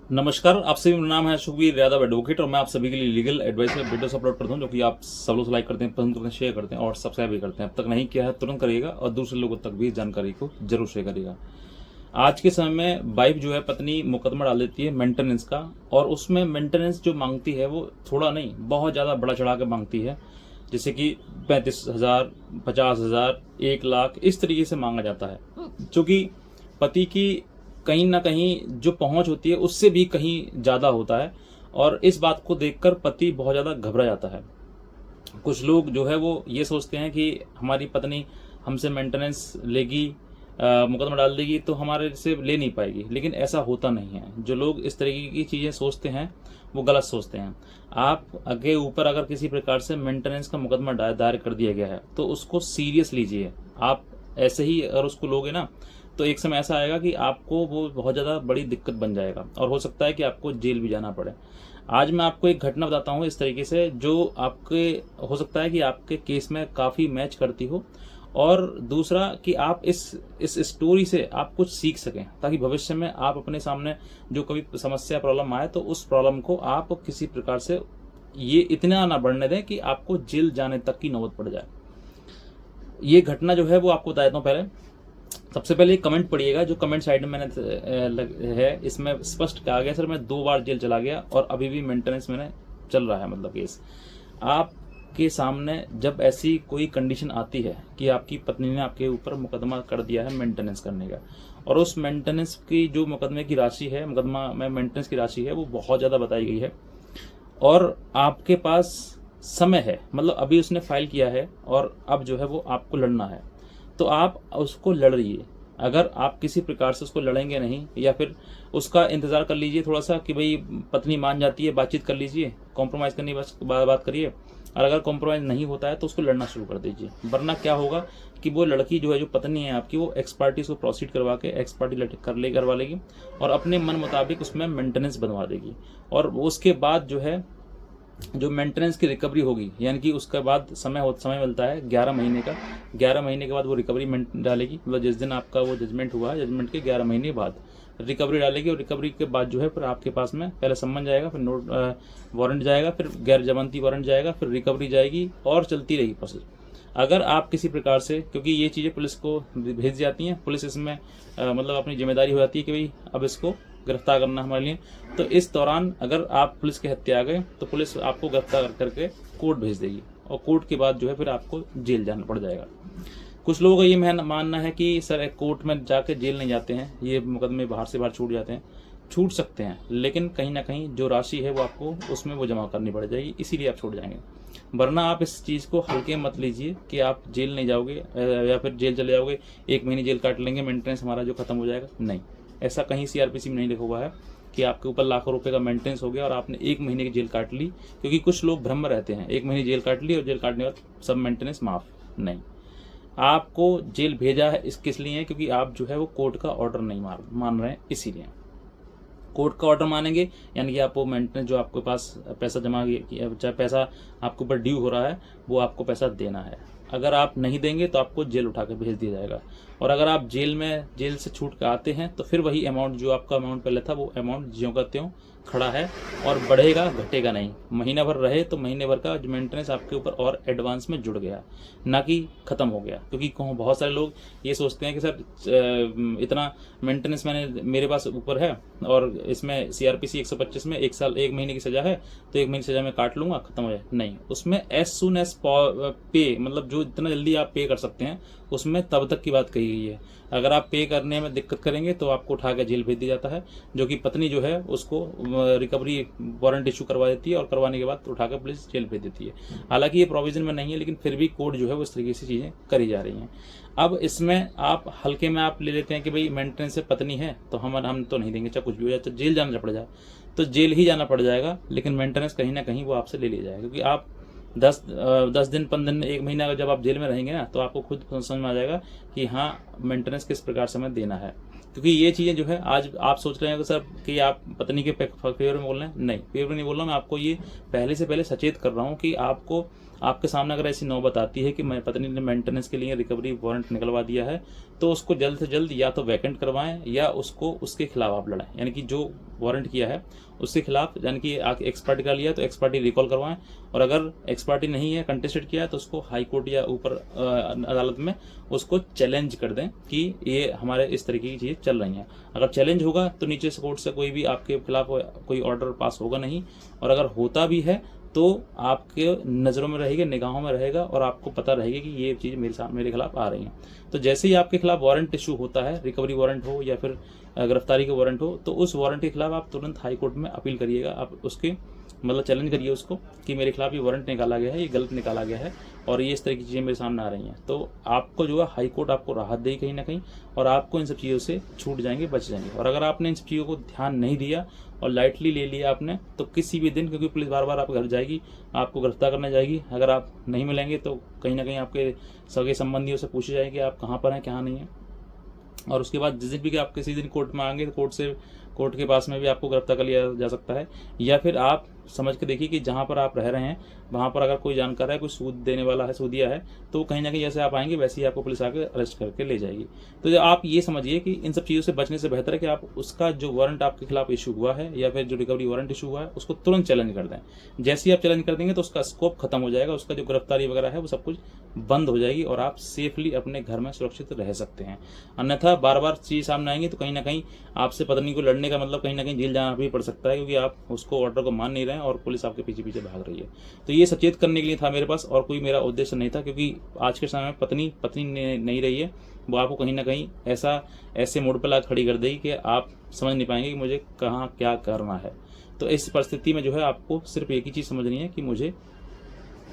नमस्कार, आप सभी। मेरा नाम है सुखबीर यादव एडवोकेट और मैं आप सभी के लिए लीगल एडवाइस में वीडियोस अपलोड करता हूं जो कि आप सब लोग लाइक करते हैं, पसंद करते हैं, शेयर करते हैं और सब्सक्राइब भी करते हैं। अब तक नहीं किया है तुरंत करिएगा और दूसरे लोगों तक भी जानकारी को जरूर शेयर करिएगा। आज के समय में वाइफ जो है, पत्नी मुकदमा डाल देती है मेंटेनेंस का, और उसमें मेंटेनेंस जो मांगती है वो थोड़ा नहीं, बहुत ज़्यादा बड़ा चढ़ा के मांगती है। जैसे कि 35,000, 50,000, 1 लाख, इस तरीके से मांगा जाता है, जो कि पति की कहीं ना कहीं जो पहुंच होती है उससे भी कहीं ज़्यादा होता है। और इस बात को देखकर पति बहुत ज़्यादा घबरा जाता है। कुछ लोग जो है वो ये सोचते हैं कि हमारी पत्नी हमसे मेंटेनेंस लेगी, मुकदमा डाल देगी तो हमारे से ले नहीं पाएगी, लेकिन ऐसा होता नहीं है। जो लोग इस तरीके की चीज़ें सोचते हैं वो गलत सोचते हैं। आप आगे ऊपर अगर किसी प्रकार से मेंटेनेंस का मुकदमा दायर कर दिया गया है तो उसको सीरियस लीजिए। आप ऐसे ही अगर उसको लोगे ना तो एक समय ऐसा आएगा कि आपको वो बहुत ज़्यादा बड़ी दिक्कत बन जाएगा और हो सकता है कि आपको जेल भी जाना पड़े। आज मैं आपको एक घटना बताता हूँ इस तरीके से, जो आपके हो सकता है कि आपके केस में काफ़ी मैच करती हो, और दूसरा कि आप इस स्टोरी से आप कुछ सीख सकें ताकि भविष्य में आप अपने सामने जो कभी समस्या प्रॉब्लम आए तो उस प्रॉब्लम को आप किसी प्रकार से ये इतना ना बढ़ने दें कि आपको जेल जाने तक की नौबत पड़ जाए। ये घटना जो है वो आपको बता देता हूँ। पहले सबसे पहले कमेंट पढ़िएगा, जो कमेंट साइड में मैंने है इसमें स्पष्ट कहा गया, सर मैं 2 बार जेल चला गया और अभी भी मेंटेनेंस मैंने चल रहा है, मतलब केस। आपके सामने जब ऐसी कोई कंडीशन आती है कि आपकी पत्नी ने आपके ऊपर मुकदमा कर दिया है मेंटेनेंस करने का, और उस मेंटेनेंस की जो मुकदमे की राशि है, मुकदमा में मेंटेनेंस की राशि है वो बहुत ज़्यादा बताई गई है, और आपके पास समय है, मतलब अभी उसने फाइल किया है और अब जो है वो आपको लड़ना है, तो आप उसको लड़िए। अगर आप किसी प्रकार से उसको लड़ेंगे नहीं, या फिर उसका इंतज़ार कर लीजिए थोड़ा सा कि भाई पत्नी मान जाती है, बातचीत कर लीजिए, कॉम्प्रोमाइज़ करनी बस बात करिए। और अगर कॉम्प्रोमाइज़ नहीं होता है तो उसको लड़ना शुरू कर दीजिए, वरना क्या होगा कि वो लड़की जो है, जो पत्नी है आपकी, वो एक्सपर्टीज को प्रोसीड करवा के एक्सपर्टी करवा लेगी और अपने मन मुताबिक उसमें मेंटेनेंस बनवा देगी। और उसके बाद जो है, जो मेंटेनेंस की रिकवरी होगी, यानी कि उसके बाद समय मिलता है 11 महीने का। 11 महीने के बाद वो रिकवरी डालेगी, मतलब जिस दिन आपका वो जजमेंट हुआ है, जजमेंट के 11 महीने बाद रिकवरी डालेगी। और रिकवरी के बाद जो है फिर आपके पास में पहले सम्मन जाएगा, फिर नोट वारंट जाएगा, फिर गैर जमानती वारंट जाएगा, फिर रिकवरी जाएगी और चलती रहेगी प्रोसेस। अगर आप किसी प्रकार से, क्योंकि ये चीज़ें पुलिस को भेज जाती हैं, पुलिस इसमें मतलब अपनी जिम्मेदारी हो जाती है कि भाई अब इसको गिरफ्तार करना हमारे लिए, तो इस दौरान अगर आप पुलिस के हत्या आ गए तो पुलिस आपको गिरफ्तार करके कोर्ट भेज देगी, और कोर्ट के बाद जो है फिर आपको जेल जाना पड़ जाएगा। कुछ लोगों का ये मानना है कि सर कोर्ट में जाके जेल नहीं जाते हैं, ये मुकदमे बाहर से बाहर छूट जाते हैं। छूट सकते हैं, लेकिन कहीं ना कहीं जो राशि है वो आपको उसमें वो जमा करनी पड़ जाएगी, इसीलिए आप छूट जाएंगे। वरना आप इस चीज़ को हल्के मत लीजिए कि आप जेल नहीं जाओगे या फिर जेल चले जाओगे, 1 महीने जेल काट लेंगे, मेंटेनेंस हमारा जो खत्म हो जाएगा। नहीं, ऐसा कहीं सीआरपीसी में नहीं लिखा हुआ है कि आपके ऊपर लाखों रुपए का मेंटेनेंस हो गया और आपने 1 महीने की जेल काट ली। क्योंकि कुछ लोग भ्रम में रहते हैं, 1 महीने जेल काट ली और जेल काटने के बाद सब मेंटेनेंस माफ। नहीं, आपको जेल भेजा है इस किस लिए है, क्योंकि आप जो है वो कोर्ट का ऑर्डर नहीं मान रहे हैं, इसीलिए। कोर्ट का ऑर्डर मानेंगे यानी कि आपको मेंटेनेंस जो आपके पास पैसा जमा चाहे पैसा आपके ऊपर ड्यू हो रहा है वो आपको पैसा देना है। अगर आप नहीं देंगे तो आपको जेल उठा के भेज दिया जाएगा, और अगर आप जेल से छूट के आते हैं तो फिर वही अमाउंट, जो आपका अमाउंट पहले था वो अमाउंट ज्यों का त्यों खड़ा है और बढ़ेगा, घटेगा नहीं। महीना भर रहे तो महीने भर का जो मेंटेनेंस आपके ऊपर और एडवांस में जुड़ गया, ना कि ख़त्म हो गया। क्योंकि बहुत सारे लोग ये सोचते हैं कि सर इतना मेंटेनेंस मेरे पास ऊपर है और इसमें सीआरपीसी 125 में 1 साल 1 महीने की सज़ा है, तो 1 महीने की सज़ा में काट लूँगा, ख़त्म हो जाए। नहीं, उसमें एज सुन एज पे, मतलब जो इतना जल्दी आप पे कर सकते हैं उसमें तब तक की बात कही गई है। अगर आप पे करने में दिक्कत करेंगे तो आपको उठा के जेल भेज दिया जाता है, जो कि पत्नी जो है उसको रिकवरी वारंट इशू करवा देती है और करवाने के बाद उठा के पुलिस जेल भेज देती है। हालांकि ये प्रोविजन में नहीं है, लेकिन फिर भी कोर्ट जो है वो इस तरीके से चीज़ें करी जा रही हैं। अब इसमें आप हल्के में आप ले लेते हैं कि भाई मेंटेनेंस से पत्नी है तो हम तो नहीं देंगे, चाहे कुछ भी हो जाए, तो जेल जाना पड़ जाए तो जेल ही जाना पड़ जाएगा, लेकिन मेंटेनेंस कहीं ना कहीं वो आपसे ले लिया जाएगा। क्योंकि आप 10 दिन 15 दिन 1 महीना अगर जब आप जेल में रहेंगे ना तो आपको खुद समझ में आ जाएगा कि हाँ मेंटेनेंस किस प्रकार से हमें देना है। क्योंकि ये चीज़ें जो है, आज आप सोच रहे हैं कि सर कि आप पत्नी के फेवर में बोल रहे हैं, नहीं, फेवर में नहीं बोल रहा, मैं आपको ये पहले से पहले सचेत कर रहा हूँ कि आपको आपके सामने अगर ऐसी नौबत आती है कि मैं पत्नी ने मेंटेनेंस के लिए रिकवरी वारंट निकलवा दिया है, तो उसको जल्द से जल्द या तो वैकेंट करवाएं या उसको उसके खिलाफ आप लड़ाएं। यानी कि जो वारंट किया है उसके खिलाफ, यानी कि एक्सपर्टी का लिया तो एक्सपर्टी रिकॉल करवाएं, और अगर एक्सपर्टी नहीं है, कंटेस्टेड किया है, तो उसको हाई कोर्ट या ऊपर अदालत में उसको चैलेंज कर दें कि ये हमारे इस तरीके की चीज़ें चल रही हैं। अगर चैलेंज होगा तो नीचे से कोर्ट से कोई भी आपके खिलाफ कोई ऑर्डर पास होगा नहीं, और अगर होता भी है तो आपके नज़रों में रहेगा, निगाहों में रहेगा, और आपको पता रहेगा कि ये चीज़ मेरे खिलाफ आ रही हैं। तो जैसे ही आपके खिलाफ वारंट इशू होता है, रिकवरी वारंट हो या फिर गिरफ्तारी का वारंट हो, तो उस वारंट के खिलाफ आप तुरंत हाई कोर्ट में अपील करिएगा। आप उसके मतलब चैलेंज करिए उसको कि मेरे खिलाफ ये वारंट निकाला गया है, ये गलत निकाला गया है और ये इस तरह की चीज़ें मेरे सामने आ रही हैं। तो आपको जो है हाई कोर्ट आपको राहत देगी कहीं ना कहीं, और आपको इन सब चीज़ों से छूट जाएंगे, बच जाएंगे। और अगर आपने इन सब चीज़ों को ध्यान नहीं दिया और लाइटली ले लिया आपने, तो किसी भी दिन, क्योंकि पुलिस बार बार आपके घर जाएगी, आपको गिरफ्तार करने जाएगी, अगर आप नहीं मिलेंगे तो कहीं ना कहीं आपके सगे संबंधियों से पूछे जाएगी आप कहाँ पर हैं, कहाँ नहीं है। और उसके बाद जिस दिन भी आप किसी दिन कोर्ट में आएंगे तो कोर्ट के पास में भी आपको गिरफ्तार कर लिया जा सकता है। या फिर आप समझ के देखिए कि जहाँ पर आप रह रहे हैं वहाँ पर अगर कोई जानकार है, कोई सूद देने वाला है, सूदिया है, तो कहीं ना कहीं जैसे आप आएंगे वैसे ही आपको पुलिस आके अरेस्ट करके ले जाएगी। तो जो आप ये समझिए कि इन सब चीज़ों से बचने से बेहतर है कि आप उसका जो वारंट आपके खिलाफ इशू हुआ है या फिर जो रिकवरी वारंट इशू हुआ है उसको तुरंत चैलेंज कर दें। जैसे ही आप चैलेंज कर देंगे तो उसका स्कोप खत्म हो जाएगा, उसका जो गिरफ्तारी वगैरह है वो सब कुछ बंद हो जाएगी और आप सेफली अपने घर में सुरक्षित रह सकते हैं। अन्यथा बार बार चीज़ सामने आएंगी तो कहीं ना कहीं आपसे पत्नी को लड़ने का मतलब कहीं ना कहीं जेल जाना भी पड़ सकता है, क्योंकि आप उसको ऑर्डर को मान नहीं रहे हैं और पुलिस आपके पीछे पीछे भाग रही है। तो ये सचेत करने के लिए था मेरे पास, और कोई मेरा उद्देश्य नहीं था, क्योंकि आज के समय में पत्नी नहीं रही है, वो आपको कहीं ना कहीं ऐसे मोड़ पर ला खड़ी कर देगी कि आप समझ नहीं पाएंगे कि मुझे कहाँ क्या करना है। तो इस परिस्थिति में जो है आपको सिर्फ एक ही चीज़ समझनी है कि मुझे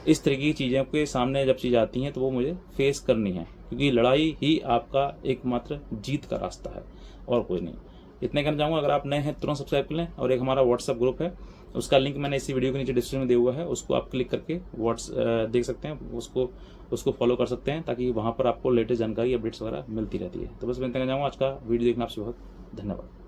इस तरीके की चीज़ों के सामने जब चीज़ आती हैं तो वो मुझे फेस करनी है, क्योंकि लड़ाई ही आपका एकमात्र जीत का रास्ता है और कोई नहीं। इतने कहना चाहूँगा। अगर आप नए हैं तुरंत सब्सक्राइब कर लें, और एक हमारा व्हाट्सअप ग्रुप है, उसका लिंक मैंने इसी वीडियो के नीचे डिस्क्रिप्शन में दिया हुआ है, उसको आप क्लिक करके देख सकते हैं, उसको फॉलो कर सकते हैं, ताकि वहाँ पर आपको लेटेस्ट जानकारी अपडेट्स वगैरह मिलती रहती है। तो बस मैं कहना चाहूँगा, आज का वीडियो देखना आपसे बहुत धन्यवाद।